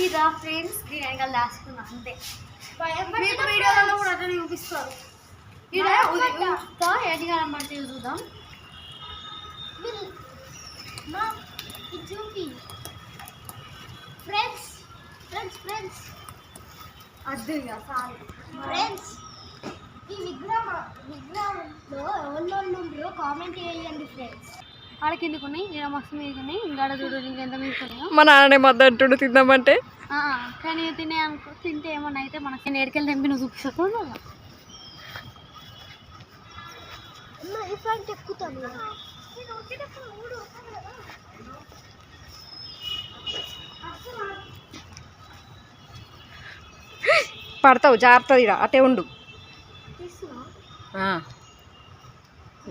చూసిరా ఫ్రెండ్స్, దీని వెనకాల దాచుకున్నా అంతే. మీకు వీడియోలలో కూడా అట్లా చూపిస్తారు. ఏంటి కనబడితే చూద్దాం. ఫ్రెండ్స్ ఫ్రెండ్స్ ఫ్రెండ్స్ అదే ఫ్రెండ్స్, ఈ విగ్రహంలో ఎవరు కామెంట్ చేయండి ఫ్రెండ్స్. ఆడ కిందకు ఉన్నాయి, ఇలా మస్తు మీదకున్నాయి, ఇంకా ఆడ చూడు ఇంకెంత మీదకున్నాయో. మా నాన్నే మద్దంటుడు తిందామంటే, కానీ తినే అనుకో, తింటే ఏమన్నా అయితే మనకి నేను ఎడికెళ్ళి తెంపి నువ్వు చూపిస్తాను. ఎక్కుతాను పడతావు, జాగ్రత్త, ఇడ అటే ఉండు.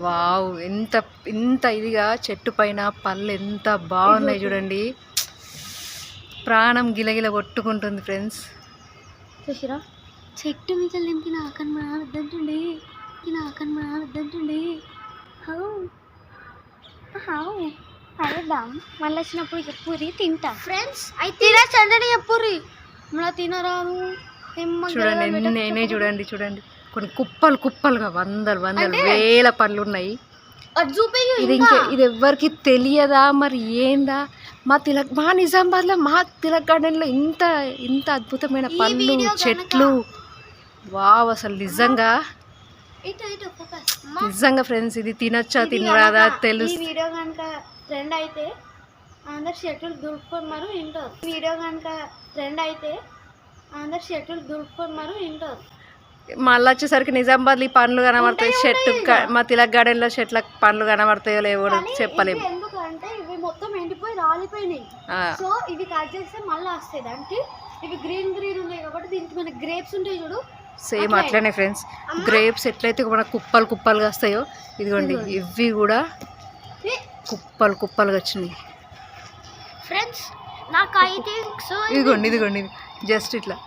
వావ్, ఎంత ఇంత ఇదిగా చెట్టు పైన పళ్ళు ఎంత బాగున్నాయి చూడండి. ప్రాణం గిలగిల కొట్టుకుంటుంది ఫ్రెండ్స్. చూసిరా, చెట్టు మీద నింపిన ఆకని మన వద్దంటుండే, అడుగుదాం. మళ్ళీ వచ్చినప్పుడు చెప్పురి తింటా ఫ్రెండ్స్. అయితే చండని చెప్పుర్రి, మళ్ళీ తినరాను. చూడండి నేనే చూడండి కొన్ని కుప్పలు కుప్పలుగా వందలు వేల పళ్ళు ఉన్నాయి. ఇది ఎవ్వరికి తెలియదా మరి ఏందా? మా నిజామాబాద్లో మా తిలక్ గార్డెన్లో ఇంత అద్భుతమైన పళ్ళు చెట్లు. వావ్, అసలు నిజంగా ఫ్రెండ్స్, ఇది తినొచ్చా తినరాదా తెలుసు. వీడియో కనుక ట్రెండ్ అయితే అందరు షర్టులు దులుపుకొని మరి వింటారు. వీడియో కనుక ట్రెండ్ అయితే అందరు షర్టులు దులుపుకొని మరి వింటారు. మళ్ళీ వచ్చేసరికి నిజామాబాద్లో ఈ పండ్లు కనబడతాయి. చెట్టు మా తిలక్ గార్డెన్లో చెట్ల పండ్లు కనబడతాయో లేవో చెప్పలేము. ఎందుకంటే ఇవి మొత్తం ఎండిపోయి రాలిపోయినాయి. సో ఇవి కట్ చేస్తే మళ్ళీ వస్తాయి. దానికి ఇవి గ్రీన్ ఉన్నాయి కాబట్టి దీనికి మన గ్రేప్స్ ఉంటాయి చూడు, సేమ్ అట్లనే ఫ్రెండ్స్. గ్రేప్స్ ఎట్లయితే మన కుప్పలు కుప్పలుగా వస్తాయో, ఇదిగోండి ఇవి కూడా కుప్పలు కుప్పలుగా వచ్చినాయి ఫ్రెండ్స్. నాకు ఇదిగోండి జస్ట్ ఇట్లా